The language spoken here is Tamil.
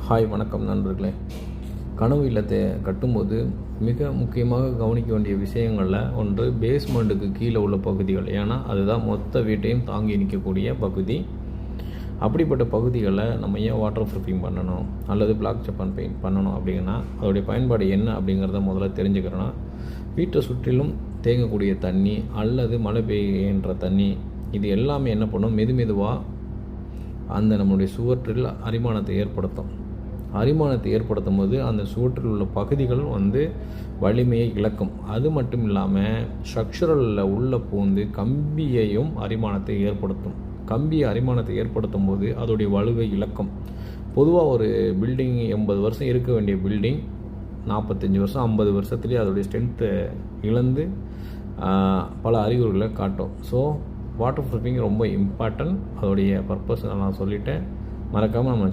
ஹாய் வணக்கம் நண்பர்களே. கனவு இல்லத்தை கட்டும்போது மிக முக்கியமாக கவனிக்க வேண்டிய விஷயங்களில் ஒன்று பேஸ்மெண்ட்டுக்கு கீழே உள்ள பகுதிகள். ஏன்னா அதுதான் மொத்த வீட்டையும் தாங்கி நிற்கக்கூடிய பகுதி. அப்படிப்பட்ட பகுதிகளை நம்ம ஏன் வாட்டர் ப்ரூஃபிங் பண்ணணும் அல்லது பிளாக் ஜப்பான் பெயிண்ட் பண்ணணும் அப்படின்னா அதோடைய பயன்பாடு என்ன அப்படிங்கிறத முதல்ல தெரிஞ்சுக்கிறோன்னா, வீட்டை சுற்றிலும் தேங்கக்கூடிய தண்ணி அல்லது மழை பெய்கின்ற தண்ணி இது எல்லாமே என்ன பண்ணும், மெதுவாக அந்த நம்முடைய சுவற்றில் அரிமானத்தை ஏற்படுத்தும் போது அந்த சுவற்றில் உள்ள பகுதிகள் வலிமையை இழக்கும். அது மட்டும் இல்லாமல் ஸ்ட்ரக்சரலில் உள்ள பூந்து கம்பியையும் அரிமானத்தை ஏற்படுத்தும் போது அதோடைய வலுவை இழக்கும். பொதுவாக ஒரு பில்டிங் 80 வருஷம் இருக்க வேண்டிய பில்டிங் 45 வருஷம் 50 வருஷத்துலேயே அதோடைய ஸ்ட்ரென்த்தை இழந்து பல அறிகுறிகளை காட்டும். ஸோ வாட்டர் ப்ரூஃபிங் ரொம்ப இம்பார்ட்டன்ட். அதோடைய பர்பஸ் நான் சொல்லிட்டேன். மறக்காமல் நம்ம